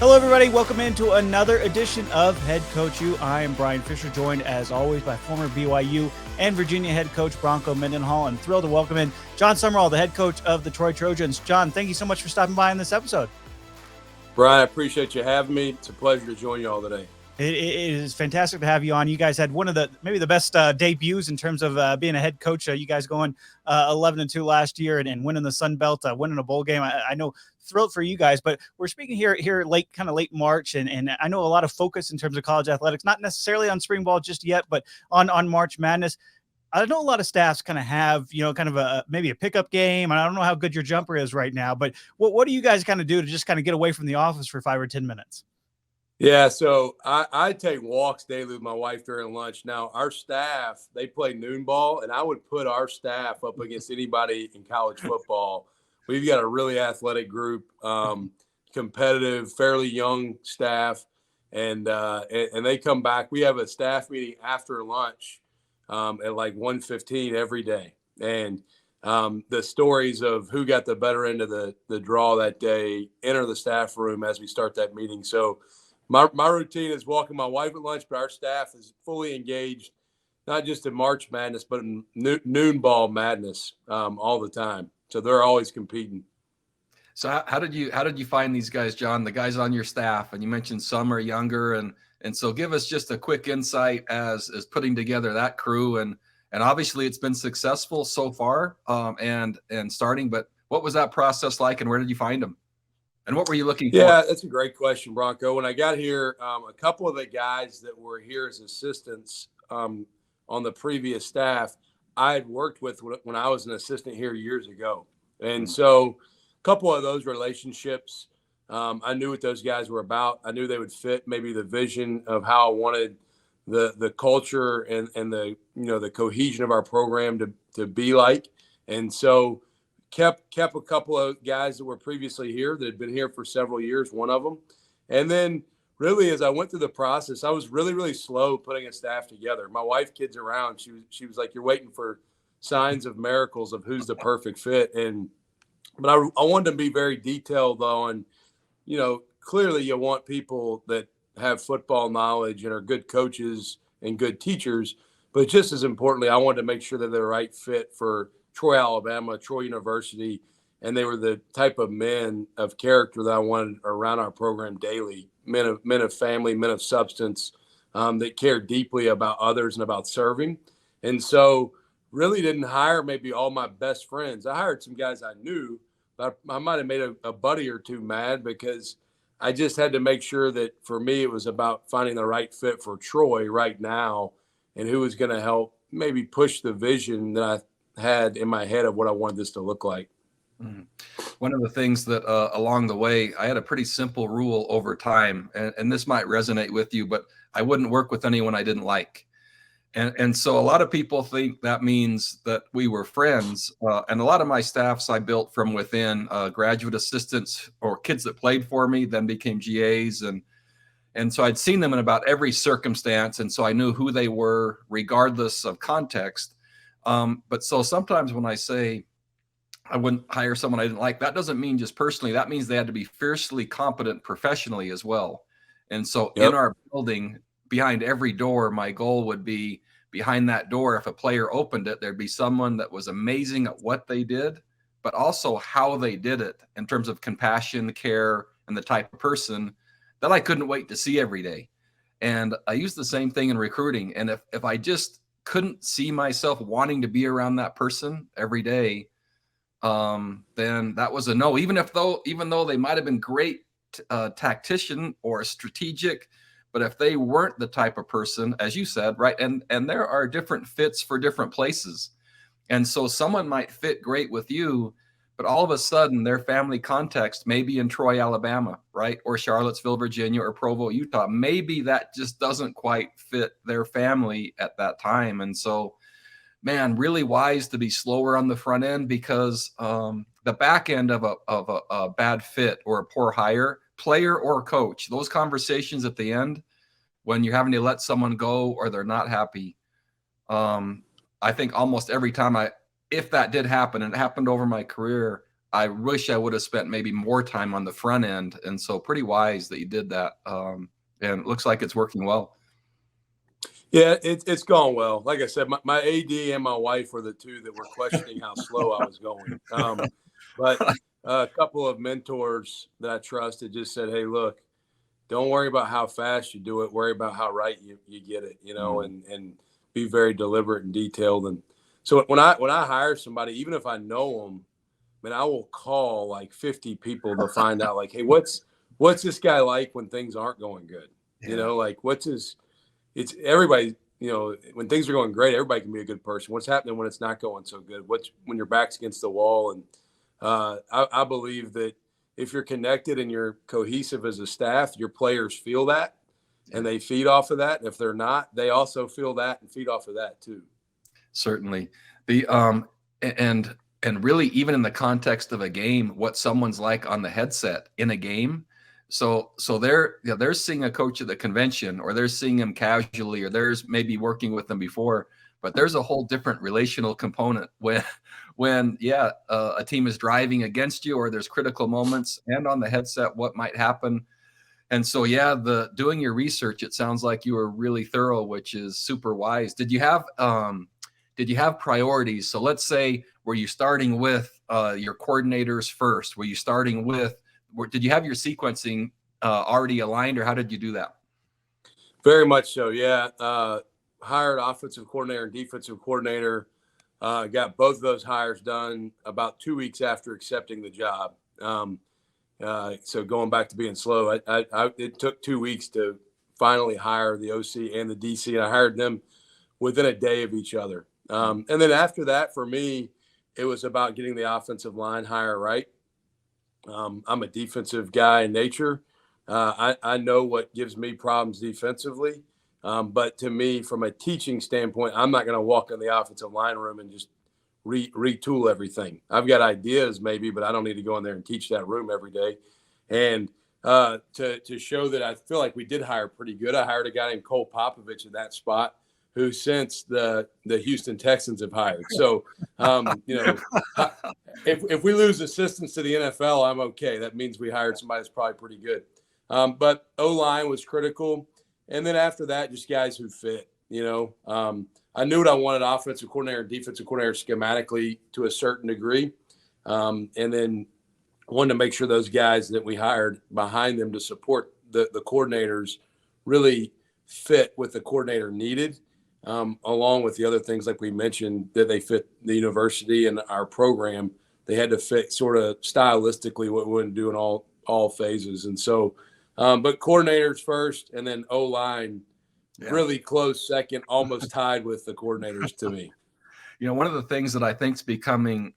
Hello, everybody. Welcome into another edition of HeadCoachU. I am Bryan Fischer, joined as always by former BYU and Virginia head coach Bronco Mendenhall, and thrilled to welcome in Jon Sumrall, the head coach of the Troy Trojans. Jon, thank you so much for stopping by in this episode. Bryan, I appreciate you having me. It's a pleasure to join you all today. It is fantastic to have you on. You guys had one of maybe the best debuts in terms of being a head coach. You guys going 11-2 last year and winning the Sun Belt, winning a bowl game. I know, thrilled for you guys. But we're speaking here late March, and I know a lot of focus in terms of college athletics, not necessarily on spring ball just yet, but on March Madness. I know a lot of staffs kind of have, maybe a pickup game. I don't know how good your jumper is right now, but what do you guys kind of do to just kind of get away from the office for 5 or 10 minutes? Yeah, so I take walks daily with my wife during lunch. Now, our staff, they play noon ball, and I would put our staff up against anybody in college football. We've got a really athletic group, competitive, fairly young staff, and they come back. We have a staff meeting after lunch at like 1:15 every day. And the stories of who got the better end of the draw that day enter the staff room as we start that meeting. So my routine is walking my wife at lunch, but our staff is fully engaged, not just in March Madness, but in noon ball madness all the time. So they're always competing. So how did you find these guys, Jon, the guys on your staff? And you mentioned some are younger, and so give us just a quick insight as putting together that crew, and obviously it's been successful so far and starting, but what was that process like, and where did you find them? And what were you looking for? Yeah, that's a great question, Bronco. When I got here, a couple of the guys that were here as assistants on the previous staff, I had worked with when I was an assistant here years ago. And so a couple of those relationships, I knew what those guys were about. I knew they would fit maybe the vision of how I wanted the culture and the cohesion of our program to be like. And so kept a couple of guys that were previously here that had been here for several years, one of them. And then really, as I went through the process, I was really, really slow putting a staff together. My wife kids around. She was like, you're waiting for signs of miracles of who's the perfect fit. But I wanted to be very detailed though. And, clearly you want people that have football knowledge and are good coaches and good teachers. But just as importantly, I wanted to make sure that they're the right fit for Troy, Alabama, Troy University, and they were the type of men of character that I wanted around our program daily, men of family, men of substance, that care deeply about others and about serving. And so really didn't hire maybe all my best friends. I hired some guys I knew, but I might have made a buddy or two mad because I just had to make sure that for me it was about finding the right fit for Troy right now and who was going to help maybe push the vision that I had in my head of what I wanted this to look like. One of the things that along the way, I had a pretty simple rule over time, and this might resonate with you, but I wouldn't work with anyone I didn't like. And so a lot of people think that means that we were friends. And a lot of my staffs I built from within, graduate assistants or kids that played for me, then became GAs. And so I'd seen them in about every circumstance. And so I knew who they were regardless of context. But so sometimes when I say I wouldn't hire someone I didn't like, that doesn't mean just personally. That means they had to be fiercely competent professionally as well. And so in our building, behind every door, my goal would be behind that door, if a player opened it, there'd be someone that was amazing at what they did, but also how they did it in terms of compassion, care, and the type of person that I couldn't wait to see every day. And I use the same thing in recruiting. And if I just couldn't see myself wanting to be around that person every day, then that was a no. Even though they might have been great tactician or strategic, but if they weren't the type of person, as you said, right, and there are different fits for different places. And so someone might fit great with you, but all of a sudden their family context may be in Troy, Alabama, right, or Charlottesville, Virginia, or Provo, Utah. Maybe that just doesn't quite fit their family at that time. And so, man, really wise to be slower on the front end, because the back end of a bad fit or a poor hire, player or coach, those conversations at the end when you're having to let someone go or they're not happy, I think almost every time if that did happen, and it happened over my career, I wish I would have spent maybe more time on the front end. And so pretty wise that you did that. And it looks like it's working well. Yeah, it's gone well. Like I said, my AD and my wife were the two that were questioning how slow I was going. But a couple of mentors that I trusted just said, hey, look, don't worry about how fast you do it. Worry about how right you get it, and be very deliberate and detailed. And so when I hire somebody, even if I know them, I will call like 50 people to find out, like, hey, what's this guy like when things aren't going good? Yeah. Like it's everybody, when things are going great, everybody can be a good person. What's happening when it's not going so good? When your back's against the wall? And I believe that if you're connected and you're cohesive as a staff, your players feel that and they feed off of that. And if they're not, they also feel that and feed off of that too. Certainly. And really, even in the context of a game, what someone's like on the headset in a game. So they're seeing a coach at the convention, or they're seeing him casually, or there's maybe working with them before, but there's a whole different relational component when a team is driving against you, or there's critical moments, and on the headset, what might happen. And so, the doing your research, it sounds like you were really thorough, which is super wise. Did you have priorities? So let's say, were you starting with your coordinators first? Did you have your sequencing already aligned, or how did you do that? Very much so. Yeah. Hired offensive coordinator and defensive coordinator. Got both of those hires done about 2 weeks after accepting the job. So going back to being slow, it took 2 weeks to finally hire the OC and the DC, and I hired them within a day of each other. And then after that, for me, it was about getting the offensive line hire right. I'm a defensive guy in nature. I know what gives me problems defensively. But to me, from a teaching standpoint, I'm not going to walk in the offensive line room and just retool everything. I've got ideas maybe, but I don't need to go in there and teach that room every day. And to show that I feel like we did hire pretty good, I hired a guy named Cole Popovich in that spot, who since the Houston Texans have hired. So, if we lose assistants to the NFL, I'm okay. That means we hired somebody that's probably pretty good. But O-line was critical. And then after that, just guys who fit, I knew what I wanted, offensive coordinator and defensive coordinator schematically to a certain degree. And then wanted to make sure those guys that we hired behind them to support the coordinators really fit what the coordinator needed. Along with the other things like we mentioned, that they fit the university and our program. They had to fit sort of stylistically what we wouldn't do in all phases. And so, but coordinators first, and then O-line really close second, almost tied with the coordinators to me. One of the things that I think is becoming,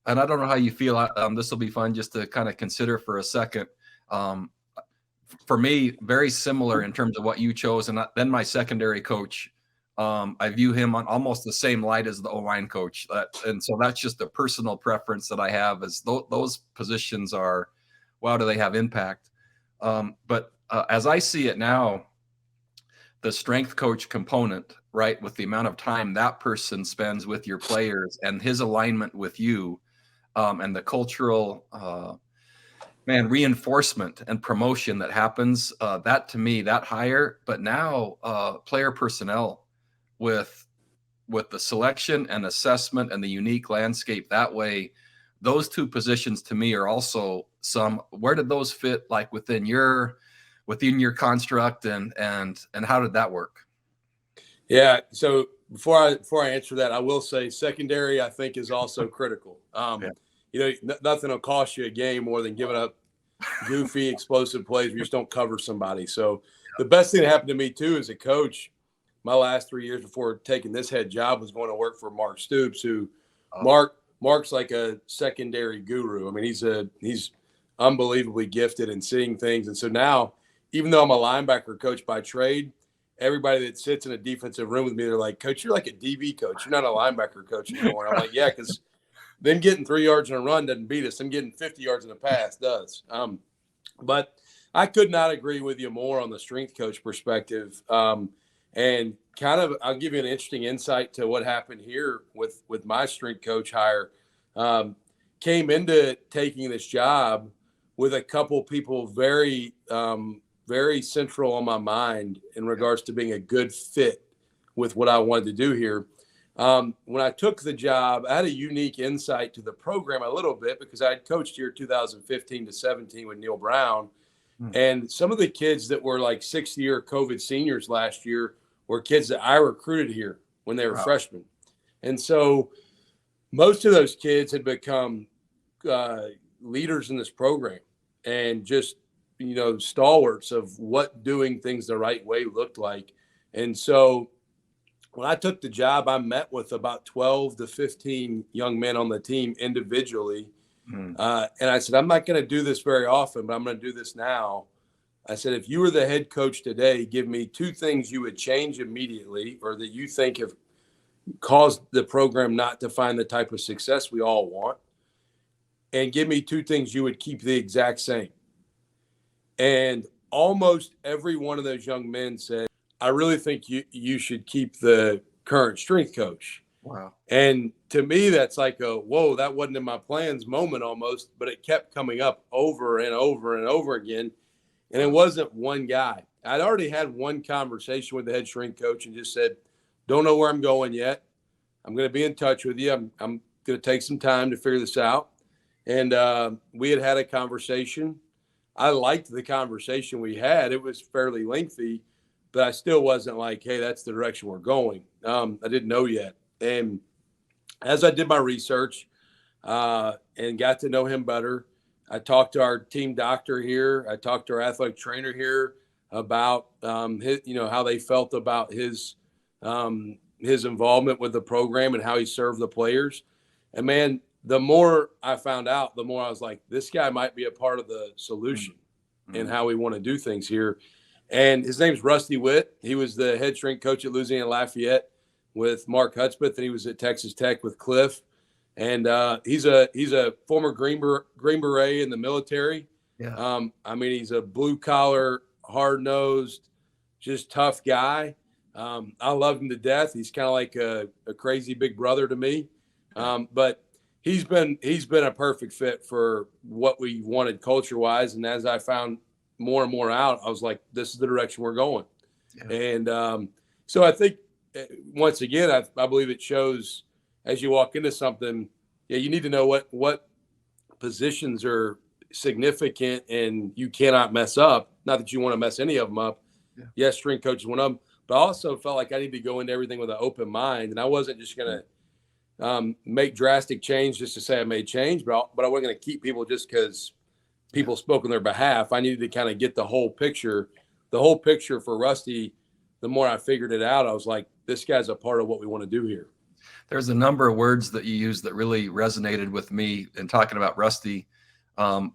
and I don't know how you feel, this will be fun just to kind of consider for a second. For me, very similar in terms of what you chose. And then my secondary coach, I view him on almost the same light as the O-line coach. And so that's just a personal preference that I have, as those positions are, wow, do they have impact? But as I see it now, the strength coach component, right, with the amount of time that person spends with your players and his alignment with you, and the cultural reinforcement and promotion that happens, that to me, that hire. But now player personnel with the selection and assessment and the unique landscape that way, those two positions to me are also where did those fit, like within your construct, and how did that work? Yeah. So before I answer that, I will say secondary, I think, is also critical. Nothing will cost you a game more than giving up goofy, explosive plays where you just don't cover somebody. So the best thing that happened to me too as a coach, my last 3 years before taking this head job, was going to work for Mark Stoops, who Mark's like a secondary guru. I mean, he's unbelievably gifted in seeing things. And so now, even though I'm a linebacker coach by trade, everybody that sits in a defensive room with me, they're like, Coach, you're like a DB coach. You're not a linebacker coach anymore. I'm like, yeah, because them getting 3 yards in a run doesn't beat us. Them getting 50 yards in a pass does. But I could not agree with you more on the strength coach perspective. And kind of, I'll give you an interesting insight to what happened here with my strength coach hire. came into taking this job with a couple people very, very central on my mind in regards to being a good fit with what I wanted to do here. When I took the job, I had a unique insight to the program a little bit because I had coached here 2015 to 17 with Neil Brown. And some of the kids that were like 6th-year COVID seniors last year were kids that I recruited here when they were freshmen. And so most of those kids had become leaders in this program and just, stalwarts of what doing things the right way looked like. And so when I took the job, I met with about 12 to 15 young men on the team individually. And I said, I'm not going to do this very often, but I'm going to do this now. I said, if you were the head coach today, give me 2 things you would change immediately or that you think have caused the program not to find the type of success we all want. And give me 2 things you would keep the exact same. And almost every one of those young men said, I really think you should keep the current strength coach. Wow. And to me, that's like a, whoa, that wasn't in my plans moment almost, but it kept coming up over and over and over again. And it wasn't one guy. I'd already had one conversation with the head strength coach and just said, don't know where I'm going yet. I'm going to be in touch with you. I'm going to take some time to figure this out. And we had a conversation. I liked the conversation we had. It was fairly lengthy, but I still wasn't like, hey, that's the direction we're going. I didn't know yet. And as I did my research and got to know him better, I talked to our team doctor here. I talked to our athletic trainer here about how they felt about his involvement with the program and how he served the players. And man, the more I found out, the more I was like, this guy might be a part of the solution in how we want to do things here. And his name's Rusty Witt. He was the head strength coach at Louisiana Lafayette with Mark Hudspeth, and he was at Texas Tech with Cliff. And he's a former Green Beret in the military. Yeah. He's a blue collar, hard nosed, just tough guy. I love him to death. He's kind of like a crazy big brother to me. But he's been a perfect fit for what we wanted culture wise. And as I found more and more out, I was like, this is the direction we're going. Yeah. And so I think once again, I believe it shows as you walk into something, you need to know what positions are significant and you cannot mess up. Not that you want to mess any of them up. Yeah. Yes, strength coach is one of them, but I also felt like I need to go into everything with an open mind. And I wasn't just going to make drastic change just to say I made change, but I wasn't going to keep people just because people spoke on their behalf. I needed to kind of get the whole picture for Rusty. The more I figured it out, I was like, this guy's a part of what we want to do here. There's a number of words that you used that really resonated with me in talking about Rusty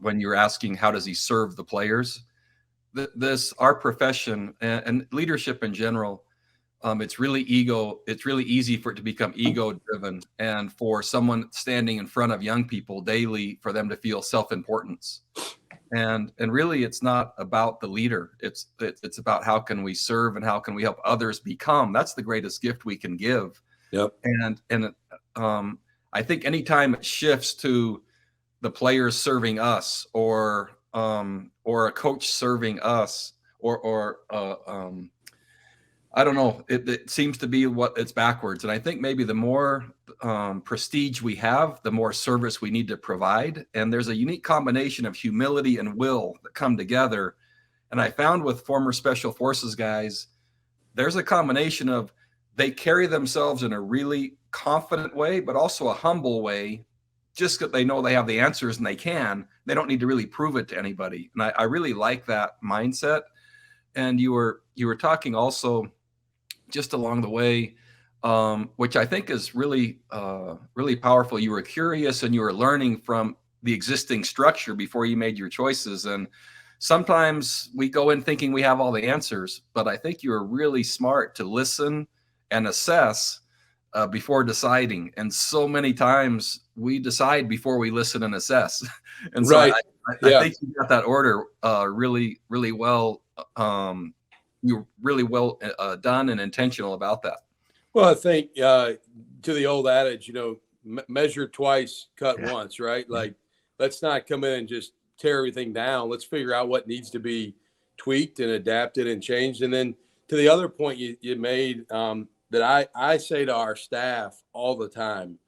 when you were asking, how does he serve the players? Our profession and leadership in general, it's really easy for it to become ego driven, and for someone standing in front of young people daily, for them to feel self-importance. And really it's not about the leader. It's about how can we serve and how can we help others become. That's the greatest gift we can give. Yep. And I think anytime it shifts to the players serving us or a coach serving us or I don't know, it seems to be it's backwards. And I think maybe the more prestige we have, the more service we need to provide. And there's a unique combination of humility and will that come together. And I found with former special forces guys, there's a combination of they carry themselves in a really confident way, but also a humble way, just that they know they have the answers and they don't need to really prove it to anybody. And I really like that mindset. And you were talking also just along the way, which I think is really, really powerful. You were curious and you were learning from the existing structure before you made your choices. And sometimes we go in thinking we have all the answers, but I think you were really smart to listen and assess before deciding. And so many times we decide before we listen and assess. And so right. I think you got that order really, really well. You're really well done and intentional about that. Well, I think to the old adage, measure twice, cut once, right? Like, let's not come in and just tear everything down. Let's figure out what needs to be tweaked and adapted and changed. And then to the other point you made, that I say to our staff all the time,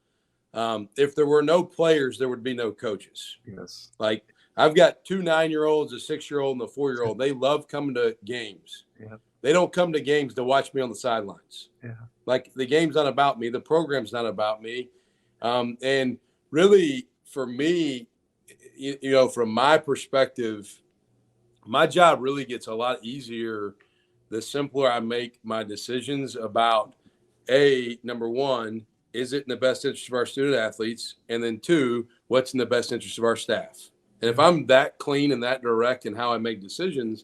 if there were no players, there would be no coaches. Yes. Like, I've got 2 9-year-olds, a 6-year-old, and a 4-year-old. They love coming to games. Yeah. They don't come to games to watch me on the sidelines. Yeah. Like, the game's not about me. The program's not about me. And really, for me, you know, from my perspective, my job really gets a lot easier the simpler I make my decisions about, number one, is it in the best interest of our student athletes? And then 2, what's in the best interest of our staff? And if I'm that clean and that direct in how I make decisions,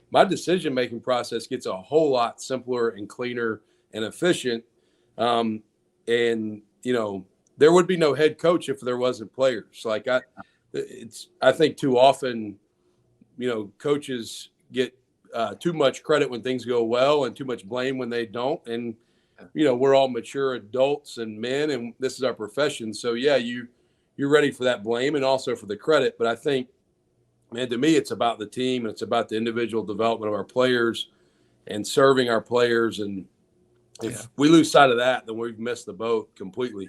my decision-making process gets a whole lot simpler and cleaner and efficient. And, you know, there would be no head coach if there wasn't players. Like, I think too often, you know, coaches get too much credit when things go well and too much blame when they don't. And, you know, we're all mature adults and men, and this is our profession. So, yeah, you're ready for that blame and also for the credit. But I think, man, to me, it's about the team and it's about the individual development of our players and serving our players. And if we lose sight of that, then we've missed the boat completely.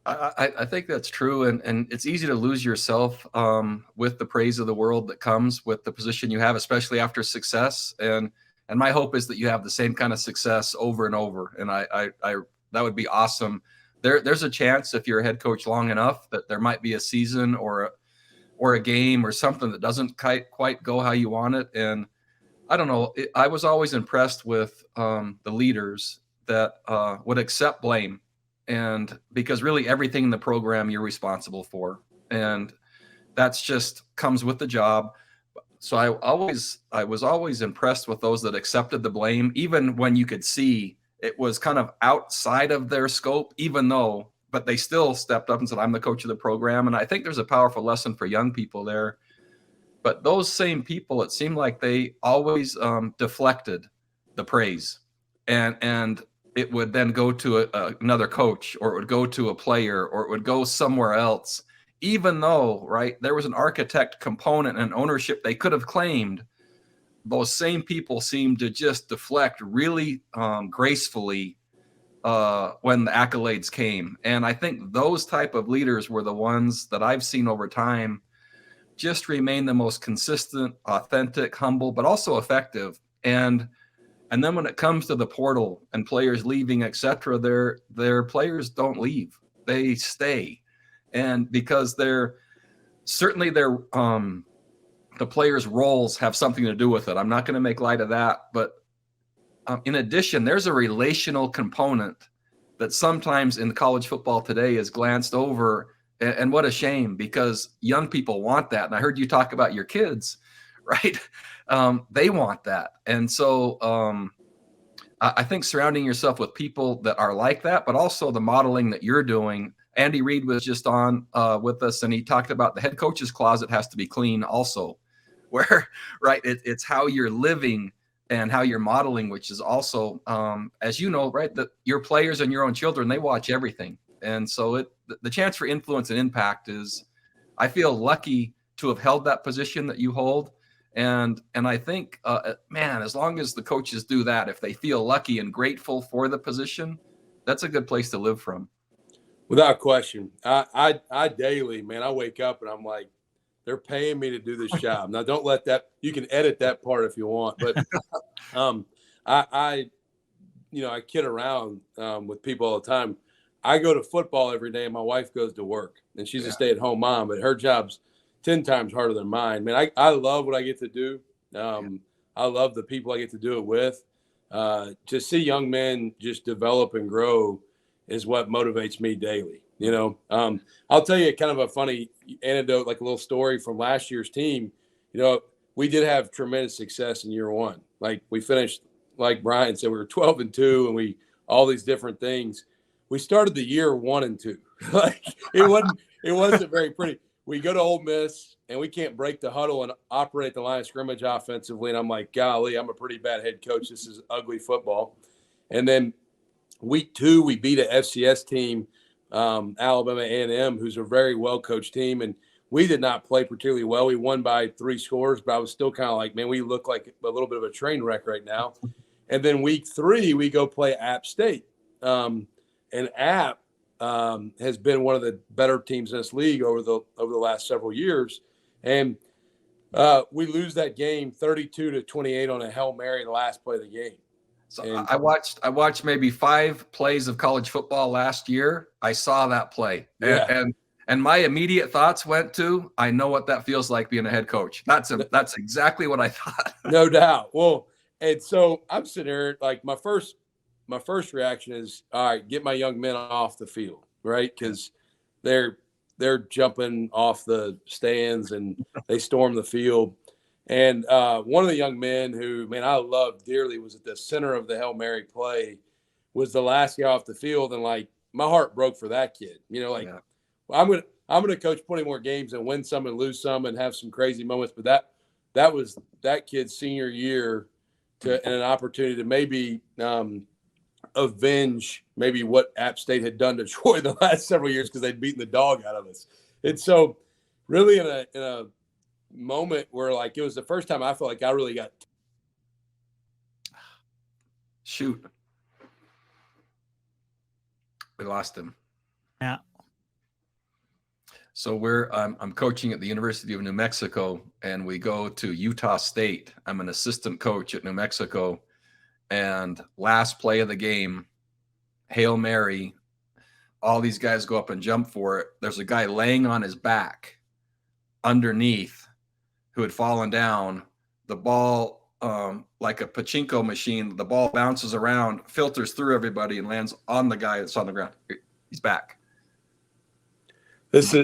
I think that's true. And it's easy to lose yourself with the praise of the world that comes with the position you have, especially after success. And my hope is that you have the same kind of success over and over. And I that would be awesome. There's a chance, if you're a head coach long enough, that there might be a season or a game or something that doesn't quite go how you want it. And I don't know. I was always impressed with the leaders that would accept blame. And because really everything in the program you're responsible for, and that's just comes with the job. So I was always impressed with those that accepted the blame, even when you could see it was kind of outside of their scope, but they still stepped up and said, I'm the coach of the program. And I think there's a powerful lesson for young people there. But those same people, it seemed like they always deflected the praise, and it would then go to another coach, or it would go to a player, or it would go somewhere else, even though, right, there was an architect component and ownership they could have claimed. Those same people seemed to just deflect really gracefully when the accolades came. And I think those type of leaders were the ones that I've seen over time just remain the most consistent, authentic, humble, but also effective. And then when it comes to the portal and players leaving, et cetera, their players don't leave. They stay. And because the players' roles have something to do with it. I'm not going to make light of that. But in addition, there's a relational component that sometimes in college football today is glanced over. And what a shame, because young people want that. And I heard you talk about your kids, right? They want that. And so I think surrounding yourself with people that are like that, but also the modeling that you're doing. Andy Reid was just on with us, and he talked about the head coach's closet has to be clean also, where, right, it's how you're living and how you're modeling, which is also, as you know, right, that your players and your own children, they watch everything. And so the chance for influence and impact is, I feel lucky to have held that position that you hold. And I think, man, as long as the coaches do that, if they feel lucky and grateful for the position, that's a good place to live from. Without question. I daily, man, I wake up and I'm like, they're paying me to do this job. Now, don't let that, you can edit that part if you want, but I kid around with people all the time. I go to football every day and my wife goes to work, and she's a stay-at-home mom, but her job's 10 times harder than mine. Man, I love what I get to do. I love the people I get to do it with. To see young men just develop and grow is what motivates me daily. You know, I'll tell you kind of a funny anecdote, like a little story from last year's team. You know, we did have tremendous success in year one. Like, we finished, like Brian said, we were 12-2, and we all these different things. We started the year 1-2. Like, it wasn't very pretty. We go to Ole Miss and we can't break the huddle and operate the line of scrimmage offensively. And I'm like, golly, I'm a pretty bad head coach. This is ugly football. And then week 2, we beat a FCS team Alabama A&M, who's a very well-coached team. And we did not play particularly well. We won by 3 scores, but I was still kind of like, man, we look like a little bit of a train wreck right now. And then week 3, we go play App State. And App has been one of the better teams in this league over the last several years. And we lose that game 32-28 on a Hail Mary the last play of the game. So and I watched maybe 5 plays of college football last year. I saw that play. Yeah. And my immediate thoughts went to, I know what that feels like being a head coach. That's exactly what I thought. No doubt. Well, and so I'm sitting there, like my first reaction is, all right, get my young men off the field, right? Because they're jumping off the stands and they storm the field. And one of the young men who, man, I loved dearly was at the center of the Hail Mary play, was the last guy off the field. And like, my heart broke for that kid, I'm going to coach plenty more games and win some and lose some and have some crazy moments. But that was that kid's senior year and an opportunity to maybe avenge maybe what App State had done to Troy the last several years because they'd beaten the dog out of us. And so really in a moment where like it was the first time I felt like I really got shoot. We lost him. Yeah. So I'm coaching at the University of New Mexico, and we go to Utah State. I'm an assistant coach at New Mexico, and last play of the game, Hail Mary, all these guys go up and jump for it. There's a guy laying on his back underneath who had fallen down. The ball, like a pachinko machine, the ball bounces around, filters through everybody, and lands on the guy that's on the ground. He's back. This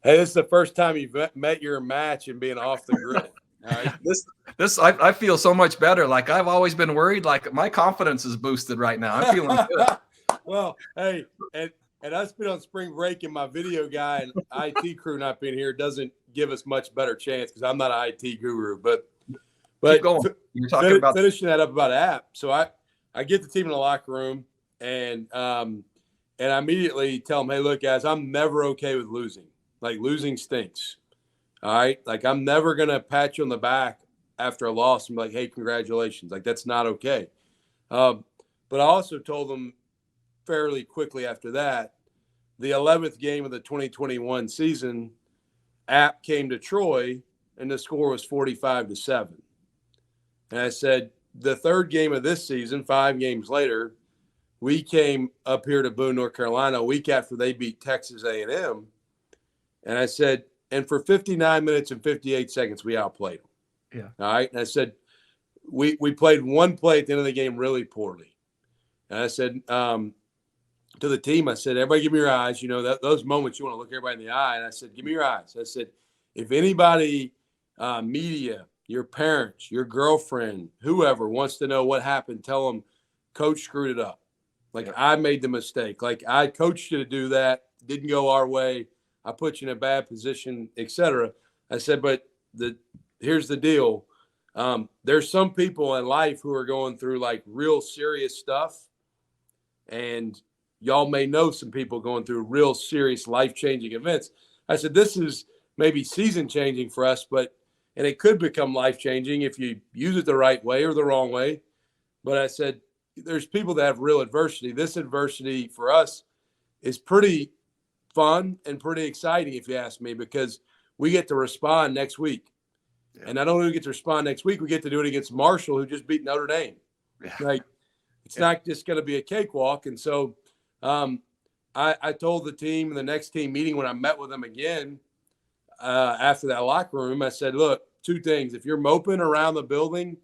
is the first time you've met your match and being off the grid. All right? I feel so much better. Like I've always been worried. Like my confidence is boosted right now. I'm feeling good. Well, hey, and us being on spring break and my video guy and IT crew not being here doesn't give us much better chance because I'm not an IT guru. But keep going. You're talking about finishing that up about App. So I get the team in the locker room and I immediately tell them, hey, look, guys, I'm never okay with losing. Like losing stinks. All right. Like I'm never going to pat you on the back after a loss and be like, hey, congratulations. Like that's not okay. But I also told them fairly quickly after that, the 11th game of the 2021 season, App came to Troy and the score was 45-7. And I said, the 3rd game of this season, 5 games later, we came up here to Boone, North Carolina a week after they beat Texas A&M. And I said, and for 59 minutes and 58 seconds, we outplayed them. Yeah. All right. And I said, we played one play at the end of the game really poorly. And I said to the team, I said, everybody give me your eyes. Those moments you want to look everybody in the eye. And I said, give me your eyes. I said, if anybody, media, your parents, your girlfriend, whoever wants to know what happened, tell them coach screwed it up. Like I made the mistake. Like I coached you to do that. Didn't go our way. I put you in a bad position, etc. I said, but here's the deal. There's some people in life who are going through like real serious stuff. And y'all may know some people going through real serious life-changing events. I said, this is maybe season-changing for us, and it could become life-changing if you use it the right way or the wrong way. But I said, there's people that have real adversity. This adversity for us is pretty fun and pretty exciting, if you ask me, because we get to respond next week. Yeah. And not only do we get to respond next week, we get to do it against Marshall, who just beat Notre Dame. Yeah. Like, it's not just going to be a cakewalk. And so I told the team in the next team meeting when I met with them again after that locker room, I said, look, 2 things. If you're moping around the building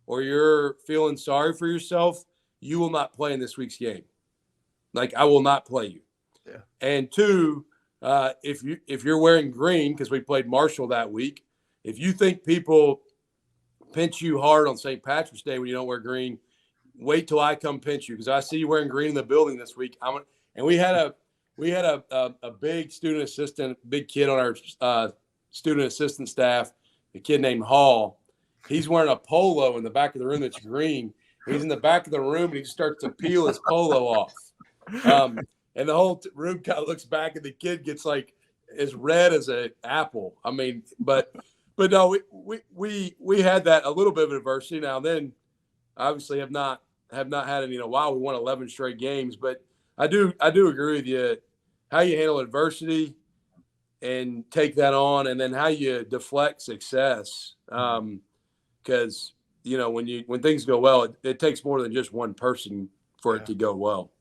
or you're feeling sorry for yourself, you will not play in this week's game. Like, I will not play you. Yeah. And 2, if you're wearing green, because we played Marshall that week, if you think people pinch you hard on St. Patrick's Day when you don't wear green, wait till I come pinch you, because I see you wearing green in the building this week. And we had a big student assistant, big kid on our student assistant staff, a kid named Hall. He's wearing a polo in the back of the room that's green. He's in the back of the room and he starts to peel his polo off. And the whole room kind of looks back, and the kid gets like as red as an apple. I mean, but no, we had that a little bit of adversity. Now then, obviously have not had it in a while. We won 11 straight games, but I do agree with you. How you handle adversity and take that on, and then how you deflect success. Because when things go well, it takes more than just one person for it to go well.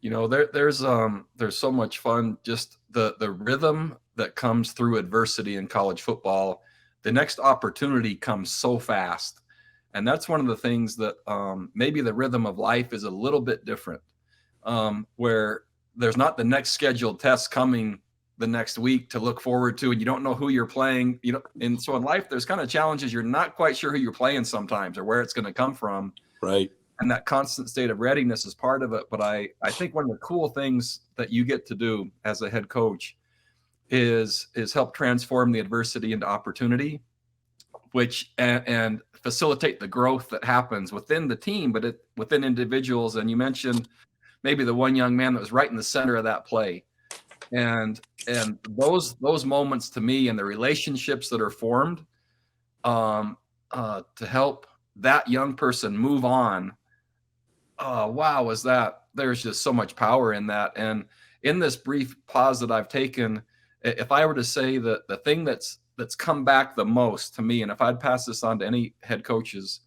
There's so much fun, just the rhythm that comes through adversity in college football. The next opportunity comes so fast. And that's one of the things that maybe the rhythm of life is a little bit different, where there's not the next scheduled test coming the next week to look forward to, and you don't know who you're playing. And so in life, there's kind of challenges. You're not quite sure who you're playing sometimes or where it's going to come from. Right. And that constant state of readiness is part of it. But I think one of the cool things that you get to do as a head coach is help transform the adversity into opportunity, which and facilitate the growth that happens within the team, but within individuals. And you mentioned maybe the one young man that was right in the center of that play. And those moments to me, and the relationships that are formed to help that young person move on. Wow, there's just so much power in that. And in this brief pause that I've taken, if I were to say that the thing that's come back the most to me, and if I'd pass this on to any head coaches,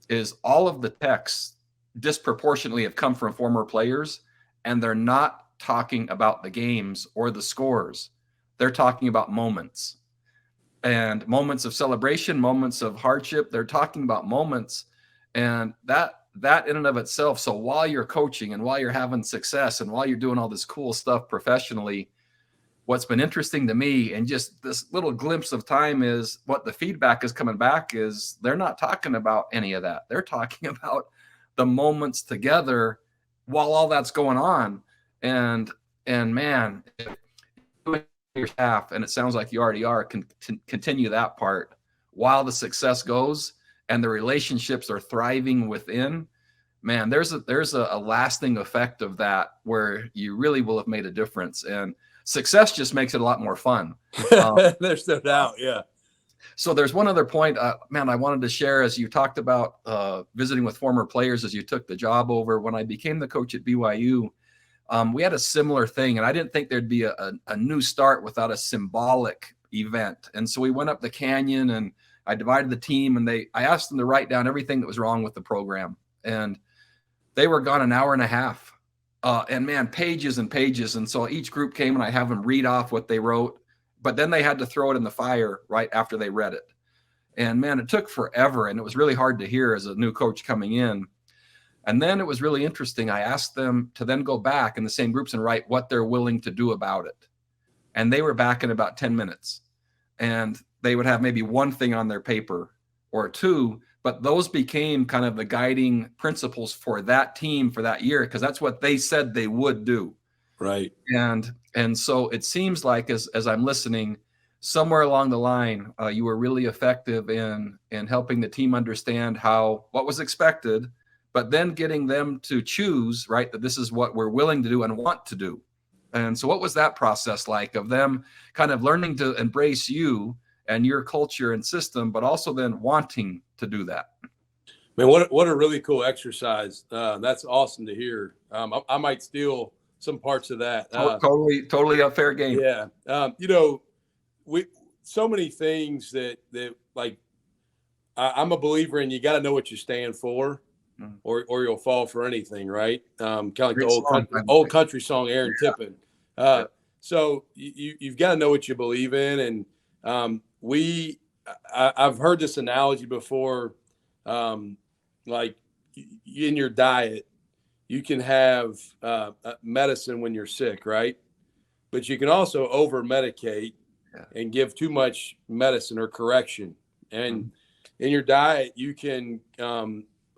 is all of the texts disproportionately have come from former players, and they're not talking about the games or the scores. They're talking about moments, and moments of celebration, moments of hardship. They're talking about moments, and that in and of itself. So while you're coaching and while you're having success and while you're doing all this cool stuff professionally, what's been interesting to me, and just this little glimpse of time, is what the feedback is coming back is they're not talking about any of that. They're talking about the moments together while all that's going on. And man, your staff, and it sounds like you already are, can continue that part while the success goes and the relationships are thriving within. Man, there's a lasting effect of that where you really will have made a difference, and success just makes it a lot more fun. There's no doubt. Yeah. So there's one other point, man, I wanted to share, as you talked about visiting with former players as you took the job over. When I became the coach at BYU, we had a similar thing, and I didn't think there'd be a new start without a symbolic event. And so we went up the canyon, and I divided the team, and I asked them to write down everything that was wrong with the program. And they were gone an hour and a half. And man, pages and pages. And so each group came, and I have them read off what they wrote, but then they had to throw it in the fire right after they read it. And man, it took forever, and it was really hard to hear as a new coach coming in. And then it was really interesting. I asked them to then go back in the same groups and write what they're willing to do about it. And they were back in about 10 minutes. And they would have maybe one thing on their paper or two, but those became kind of the guiding principles for that team for that year, because that's what they said they would do. Right. And so it seems like as I'm listening, somewhere along the line, you were really effective in helping the team understand what was expected, but then getting them to choose, right, that this is what we're willing to do and want to do. And so what was that process like, of them kind of learning to embrace you and your culture and system, but also then wanting to do that? Man, what a really cool exercise. That's awesome to hear. I might steal some parts of that. Totally a fair game. Yeah. So many things that like, I'm a believer in, you got to know what you stand for, or you'll fall for anything. Right. Kind of like the old country song, Aaron Tippin. So you've got to know what you believe in. And I've heard this analogy before. Like in your diet, you can have medicine when you're sick, right? But you can also over medicate and give too much medicine or correction. And in your diet, you can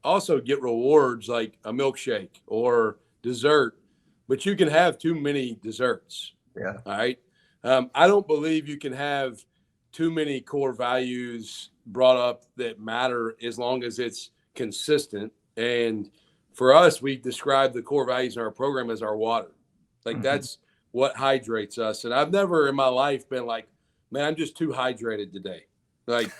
also get rewards like a milkshake or dessert, but you can have too many desserts. Yeah. All right. I don't believe you can have too many core values brought up that matter as long as it's consistent. And for us, we describe the core values in our program as our water. Like that's what hydrates us. And I've never in my life been like, man, I'm just too hydrated today. Like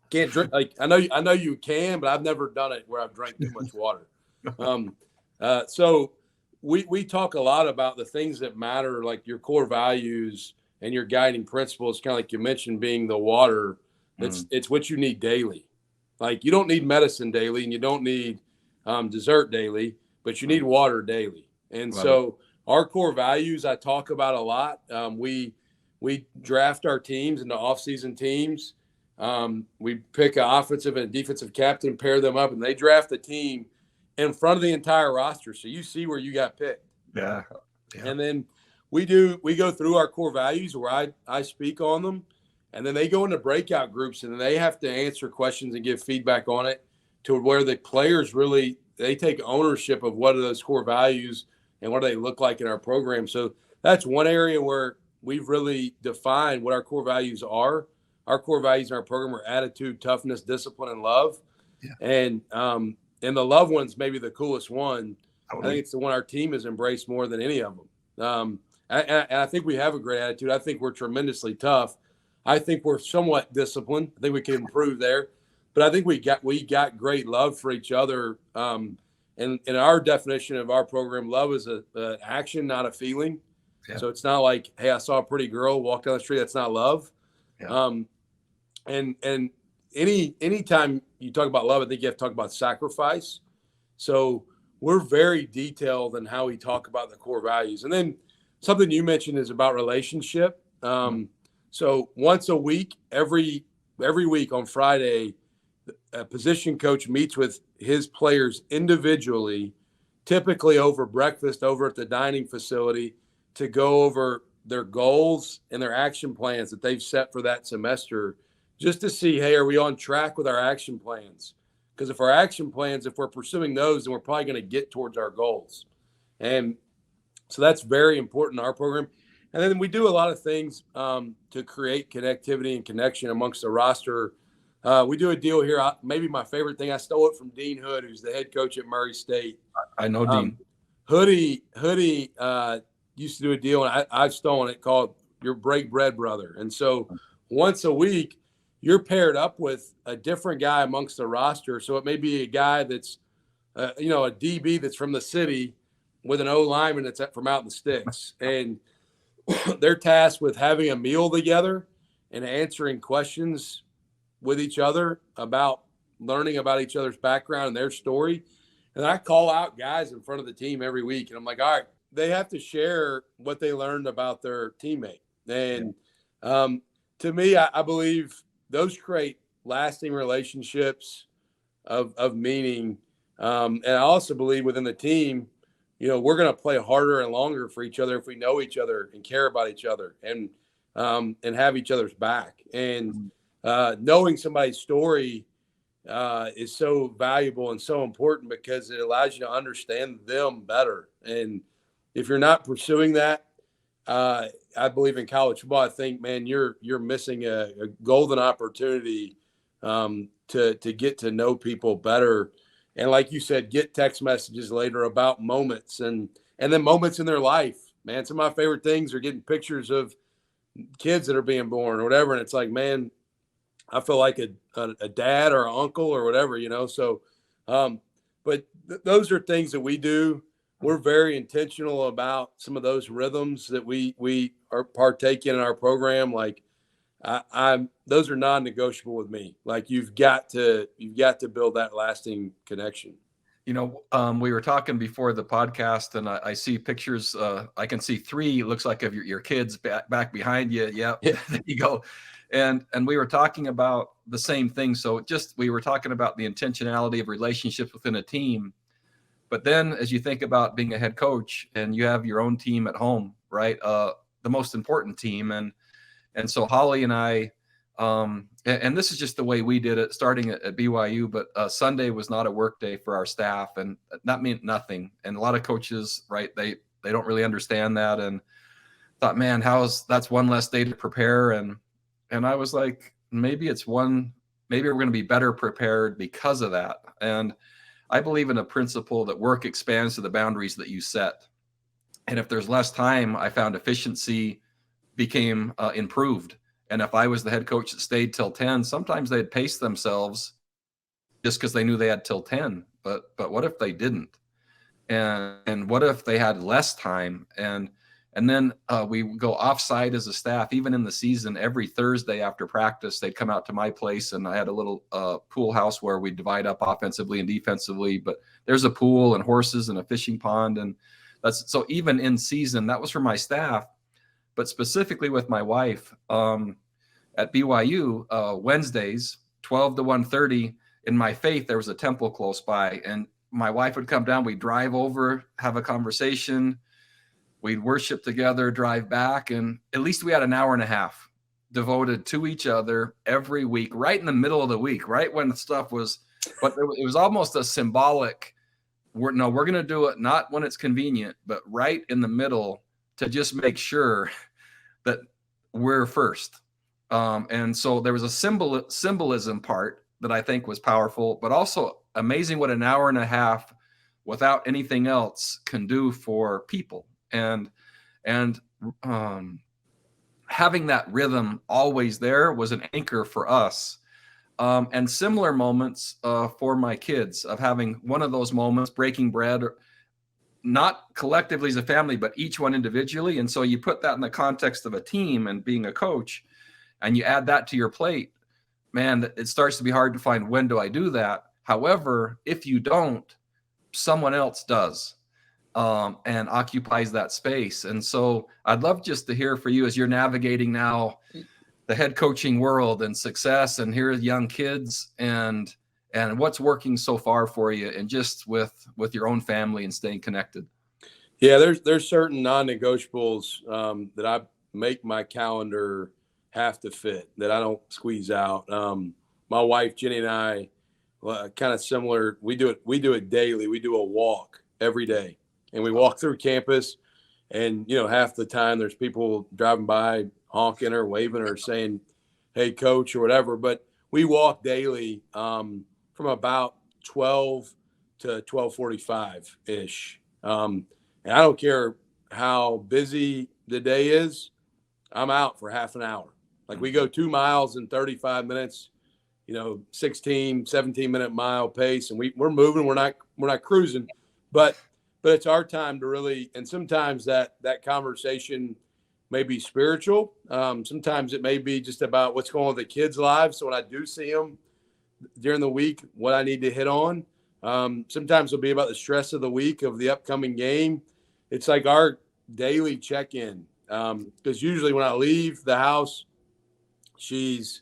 can't drink. Like I know you can, but I've never done it where I've drank too much water. So we talk a lot about the things that matter, like your core values and your guiding principles, kind of like you mentioned, being the water. It's what you need daily. Like you don't need medicine daily, and you don't need dessert daily, but you need water daily. And so our core values I talk about a lot. We draft our teams into off-season teams. We pick an offensive and defensive captain, pair them up, and they draft the team in front of the entire roster. So you see where you got picked. Yeah. And then we go through our core values where I speak on them, and then they go into breakout groups, and then they have to answer questions and give feedback on it to where the players really, they take ownership of what are those core values and what do they look like in our program. So that's one area where we've really defined what our core values are. Our core values in our program are attitude, toughness, discipline, and love. Yeah. And the love one's maybe the coolest one. Totally. I think it's the one our team has embraced more than any of them. And I think we have a great attitude. I think we're tremendously tough. I think we're somewhat disciplined. I think we can improve there. But I think we got great love for each other. And in our definition of our program, love is an action, not a feeling. Yeah. So it's not like, hey, I saw a pretty girl walk down the street. That's not love. Yeah. And anytime you talk about love, I think you have to talk about sacrifice. So we're very detailed in how we talk about the core values. And then something you mentioned is about relationship. So once a week, every week on Friday, a position coach meets with his players individually, typically over breakfast over at the dining facility, to go over their goals and their action plans that they've set for that semester, just to see, hey, are we on track with our action plans? Because if we're pursuing those, then we're probably going to get towards our goals. And so that's very important in our program. And then we do a lot of things to create connectivity and connection amongst the roster. We do a deal here. Maybe my favorite thing, I stole it from Dean Hood, who's the head coach at Murray State. I know Dean. Hoodie used to do a deal, and I've stolen it, called your break bread brother. And so once a week, you're paired up with a different guy amongst the roster. So it may be a guy that's, a DB that's from the city with an O lineman that's from out in the sticks. And they're tasked with having a meal together and answering questions with each other about learning about each other's background and their story. And I call out guys in front of the team every week, and I'm like, all right, they have to share what they learned about their teammate. And to me, I believe those create lasting relationships of meaning. And I also believe within the team, we're going to play harder and longer for each other if we know each other and care about each other and have each other's back. And knowing somebody's story is so valuable and so important because it allows you to understand them better. And if you're not pursuing that, I believe in college football, I think, man, you're missing a golden opportunity to get to know people better. And like you said, get text messages later about moments and then moments in their life. Man, some of my favorite things are getting pictures of kids that are being born or whatever. And it's like, man, I feel like a dad or an uncle or whatever, So, but those are things that we do. We're very intentional about some of those rhythms that we are partaking in our program. Like those are non-negotiable with me. Like you've got to build that lasting connection. We were talking before the podcast, and I see pictures. I can see 3. Looks like of your kids back behind you. Yeah. There you go. And we were talking about the same thing. So we were talking about the intentionality of relationships within a team. But then as you think about being a head coach and you have your own team at home, right? The most important team. And so Holly and I, and this is just the way we did it starting at BYU, but Sunday was not a work day for our staff, and that meant nothing. And a lot of coaches, right, they don't really understand that, and thought, man, that's one less day to prepare. And I was like, maybe we're going to be better prepared because of that. And I believe in a principle that work expands to the boundaries that you set. And if there's less time, I found efficiency became improved. And if I was the head coach that stayed till 10, sometimes they'd pace themselves just because they knew they had till 10. But what if they didn't? And what if they had less time? And then we go offsite as a staff, even in the season. Every Thursday after practice, they'd come out to my place, and I had a little pool house where we divide up offensively and defensively. But there's a pool and horses and a fishing pond, and that's so even in season. That was for my staff, but specifically with my wife at BYU Wednesdays, 12 to 1:30. In my faith, there was a temple close by, and my wife would come down. We'd drive over, have a conversation. We'd worship together, drive back, and at least we had an hour and a half devoted to each other every week, right in the middle of the week, right when stuff was, but it was almost a symbolic, we're going to do it not when it's convenient, but right in the middle to just make sure that we're first. And so there was a symbolism part that I think was powerful, but also amazing what an hour and a half without anything else can do for people. And having that rhythm always there was an anchor for us. And similar moments for my kids of having one of those moments, breaking bread, not collectively as a family, but each one individually. And so you put that in the context of a team and being a coach, and you add that to your plate, man, it starts to be hard to find, when do I do that? However, if you don't, someone else does and occupies that space. And so I'd love just to hear for you as you're navigating now the head coaching world and success, and here are young kids, and what's working so far for you, and just with your own family and staying connected. Yeah, there's certain non-negotiables that I make my calendar have to fit, that I don't squeeze out. My wife Jenny and I, kind of similar. We do it daily. We do a walk every day, and we walk through campus. And half the time there's people driving by honking or waving or saying, "Hey, coach," or whatever. But we walk daily from about 12 to 12:45 ish. And I don't care how busy the day is. I'm out for half an hour. Like, we go 2 miles in 35 minutes, 16, 17-minute mile pace, and we're moving. We're not cruising, but it's our time to really. And sometimes that conversation may be spiritual. Sometimes it may be just about what's going on with the kids' lives. So when I do see them during the week, what I need to hit on. Sometimes it'll be about the stress of the week, of the upcoming game. It's like our daily check-in. Because usually when I leave the house, she's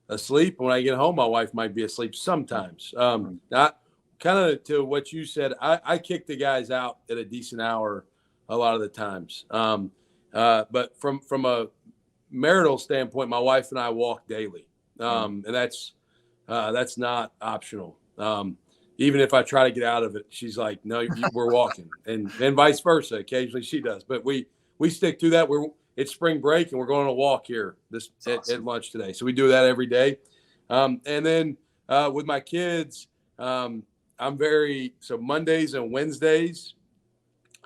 asleep. When I get home, my wife might be asleep sometimes. Not kind of to what you said. I kick the guys out at a decent hour a lot of the times. But from a marital standpoint, my wife and I walk daily, and that's not optional. Even if I try to get out of it, she's like, "No, we're walking," and vice versa. Occasionally she does, but we stick to that. It's spring break, and we're going on a walk here at lunch today. So we do that every day. And then with my kids, so Mondays and Wednesdays,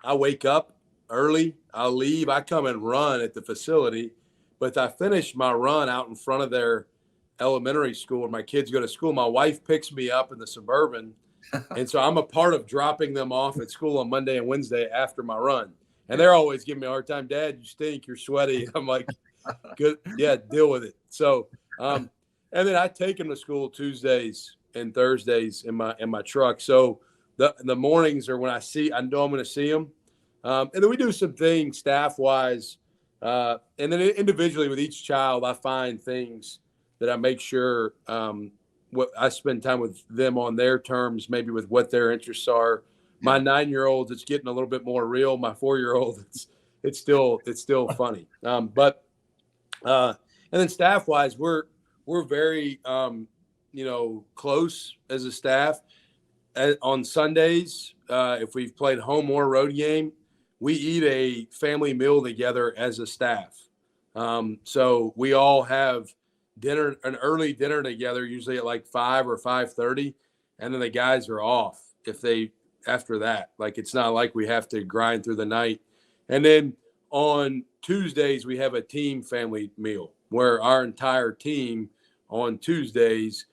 I wake up early. I'll leave. I come and run at the facility, but I finish my run out in front of their elementary school where my kids go to school. My wife picks me up in the Suburban. And so I'm a part of dropping them off at school on Monday and Wednesday after my run. And they're always giving me a hard time. "Dad, you stink. You're sweaty." I'm like, "Good. Yeah, deal with it." So, and then I take them to school Tuesdays and Thursdays in my truck. So the mornings are when I know I'm going to see them. And then we do some things staff wise. And then individually with each child, I find things that I make sure what I spend time with them on their terms, maybe with what their interests are. My 9-year-old, it's getting a little bit more real. My 4-year-old, it's still funny. And then staff wise, we're very close as a staff. On Sundays, if we've played home or road game, we eat a family meal together as a staff. So we all have an early dinner together, usually at like 5 or 5:30, and then the guys are off after that. Like, it's not like we have to grind through the night. And then on Tuesdays, we have a team family meal where our entire team on Tuesdays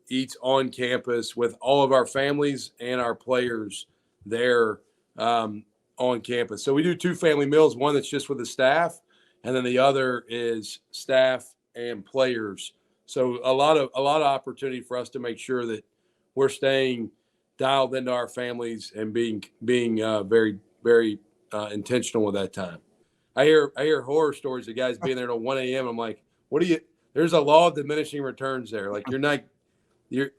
eats on campus with all of our families and our players there on campus. So we do 2 family meals, one that's just with the staff, and then the other is staff and players. So a lot of opportunity for us to make sure that we're staying dialed into our families and being very, very intentional with that time. I hear horror stories of guys being there till 1 a.m. I'm like, there's a law of diminishing returns there. Like you're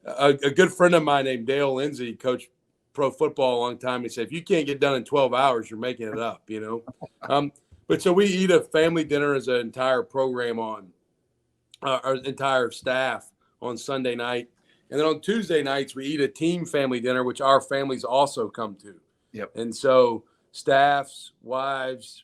a good friend of mine named Dale Lindsay coached pro football a long time. He said, if you can't get done in 12 hours, you're making it up, But so we eat a family dinner as an entire program on our entire staff on Sunday night. And then on Tuesday nights, we eat a team family dinner, which our families also come to. Yep. And so staffs, wives,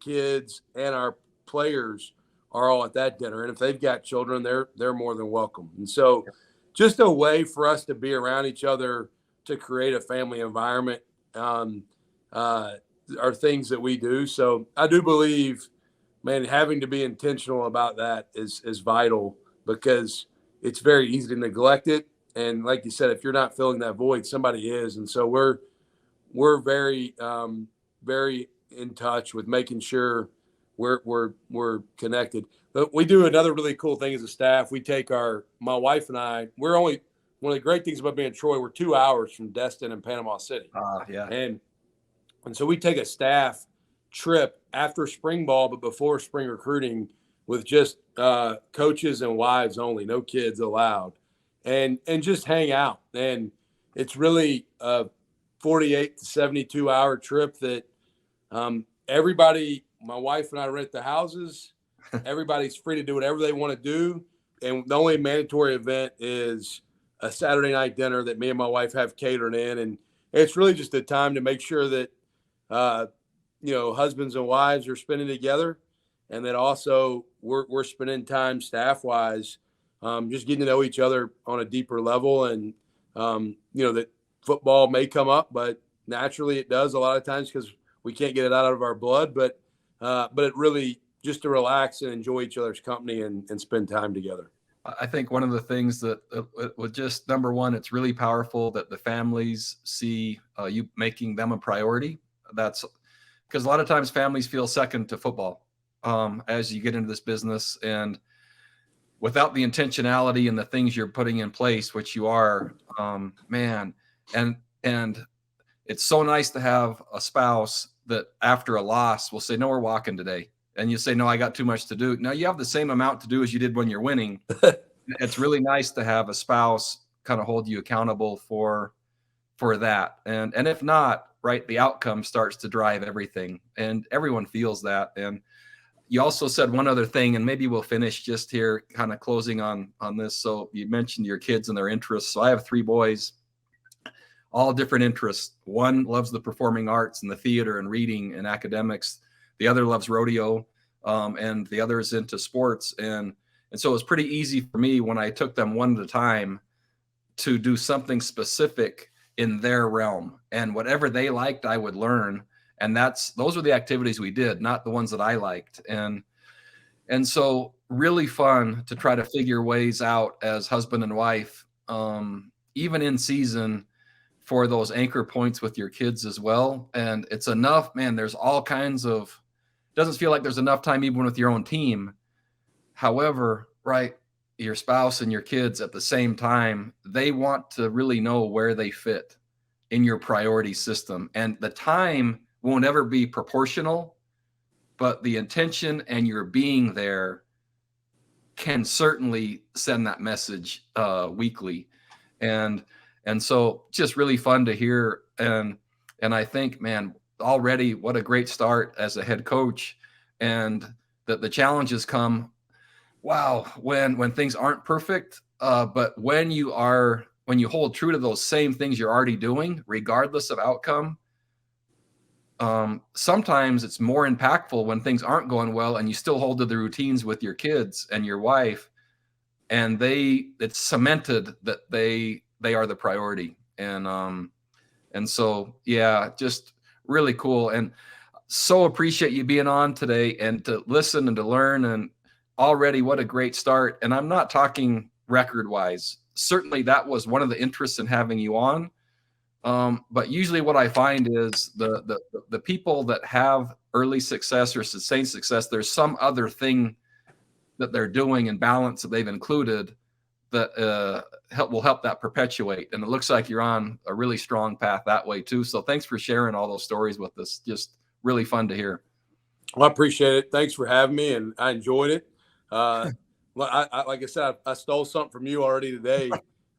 kids, and our players are all at that dinner. And if they've got children, they're more than welcome. And so just a way for us to be around each other to create a family environment are things that we do. So I do believe, man, having to be intentional about that is vital, because it's very easy to neglect it. And like you said, if you're not filling that void, somebody is. And so we're very, very in touch with making sure we're connected. But we do another really cool thing as a staff. We take my wife and I, one of the great things about being in Troy, we're 2 hours from Destin and Panama City. Yeah. And so we take a staff trip after spring ball, but before spring recruiting, with just coaches and wives only, no kids allowed, and just hang out. And it's really a 48 to 72 hour trip that everybody, my wife and I rent the houses. Everybody's free to do whatever they want to do. And the only mandatory event is a Saturday night dinner that me and my wife have catered in. And it's really just a time to make sure that, husbands and wives are spending together. And then also we're spending time staff wise, just getting to know each other on a deeper level. And, that football may come up, but naturally it does a lot of times because we can't get it out of our blood, but it really just to relax and enjoy each other's company and spend time together. I think one of the things that was just number one, it's really powerful that the families see you making them a priority. That's because a lot of times families feel second to football as you get into this business, and without the intentionality and the things you're putting in place, which you are, man, and it's so nice to have a spouse that after a loss will say, no, we're walking today. And you say, no, I got too much to do. Now you have the same amount to do as you did when you're winning. It's really nice to have a spouse kind of hold you accountable for that. And if not, right, the outcome starts to drive everything, and everyone feels that. And you also said one other thing, and maybe we'll finish just here kind of closing on this. So you mentioned your kids and their interests. So I have 3 boys, all different interests. One loves the performing arts and the theater and reading and academics. The other loves rodeo, and the other is into sports. And so it was pretty easy for me when I took them one at a time to do something specific in their realm. And whatever they liked, I would learn. And those were the activities we did, not the ones that I liked. And so really fun to try to figure ways out as husband and wife, even in season, for those anchor points with your kids as well. And it's enough, man, there's all kinds of, doesn't feel like there's enough time even with your own team. However, right, your spouse and your kids at the same time, they want to really know where they fit in your priority system. And the time won't ever be proportional, but the intention and your being there can certainly send that message weekly. And so just really fun to hear. And I think, man, already what a great start as a head coach, and that the challenges come, wow, when things aren't perfect. But when you hold true to those same things you're already doing, regardless of outcome, sometimes it's more impactful when things aren't going well and you still hold to the routines with your kids and your wife, and it's cemented that they are the priority. And so, yeah, just really cool. And So appreciate you being on today and to listen and to learn. And already what a great start. And I'm not talking record wise. Certainly that was one of the interests in having you on. But usually what I find is the people that have early success or sustained success, there's some other thing that they're doing and balance that they've included that will help that perpetuate. And it looks like you're on a really strong path that way too. So thanks for sharing all those stories with us. Just really fun to hear. Well, I appreciate it. Thanks for having me, and I enjoyed it. Like I said, I stole something from you already today,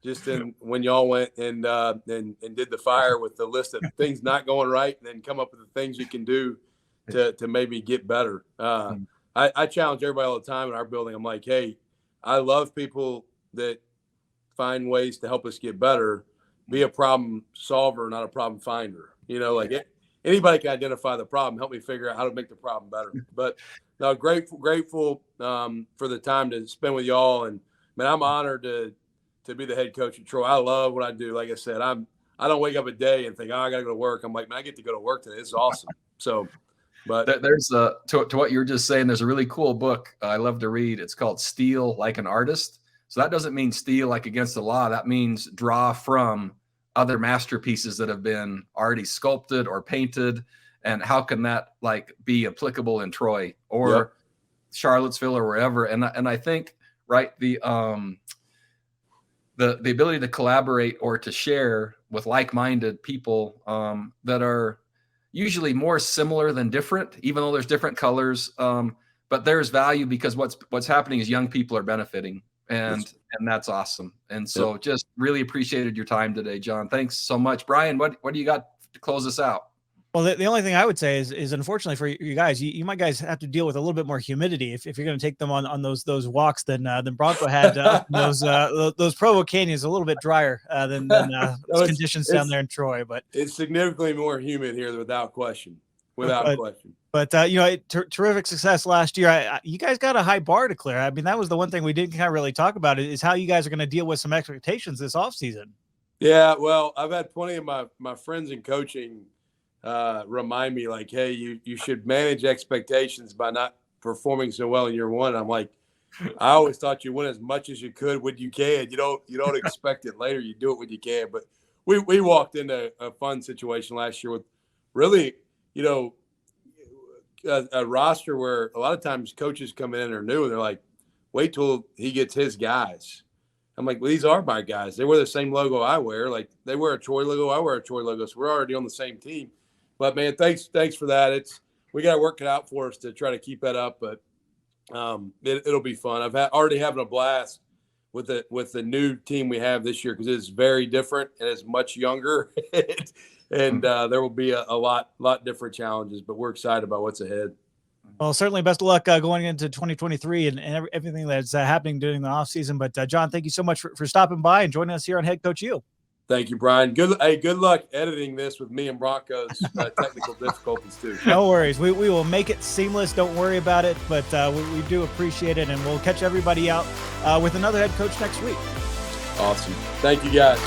just when y'all went and did the fire with the list of things not going right, and then come up with the things you can do to maybe get better. I challenge everybody all the time in our building. I'm like, hey, I love people that find ways to help us get better. Be a problem solver, not a problem finder. Anybody can identify the problem, help me figure out how to make the problem better. But no, grateful for the time to spend with y'all. And man, I'm honored to be the head coach at Troy. I love what I do. Like I said, I don't wake up a day and think, I got to go to work. I'm like, man, I get to go to work today. It's awesome. So, but there's to what you were just saying, there's a really cool book I love to read. It's called Steal Like an Artist. So that doesn't mean steal like against the law. That means draw from other masterpieces that have been already sculpted or painted, and how can that be applicable in Troy or Charlottesville or wherever. And I think the ability to collaborate or to share with like-minded people that are usually more similar than different, even though there's different colors, but there's value because what's happening is young people are benefiting. And that's awesome. And so just really appreciated your time today, Jon. Thanks so much. Brian, what do you got to close us out? Well, the only thing I would say is unfortunately for you guys, you might guys have to deal with a little bit more humidity if you're going to take them on those walks than Bronco had. Those Provo Canyons a little bit drier than those conditions down there in Troy, but it's significantly more humid here without question. But terrific success last year. You guys got a high bar to clear. I mean, that was the one thing we didn't kind of really talk about is how you guys are going to deal with some expectations this offseason. Yeah, well, I've had plenty of my friends in coaching remind me like, hey, you should manage expectations by not performing so well in year one. I'm like, I always thought you win as much as you could when you can. You don't expect it later. You do it when you can. But we walked into a fun situation last year with really, a roster where a lot of times coaches come in and are new and they're like, wait till he gets his guys. I'm like, well, these are my guys. They wear the same logo I wear. Like they wear a Troy logo, I wear a Troy logo. So we're already on the same team. But man, thanks for that. We got to work it out for us to try to keep that up. But it'll be fun. Already having a blast with the new team we have this year because it's very different and it's much younger. And there will be a lot different challenges, but we're excited about what's ahead. Well, certainly best of luck going into 2023 and everything that's happening during the offseason. But Jon, thank you so much for stopping by and joining us here on HeadCoachU. Thank you, Brian. Good luck editing this with me and Bronco's technical difficulties too. No worries. We will make it seamless. Don't worry about it. But we do appreciate it, and we'll catch everybody out with another head coach next week. Awesome. Thank you, guys.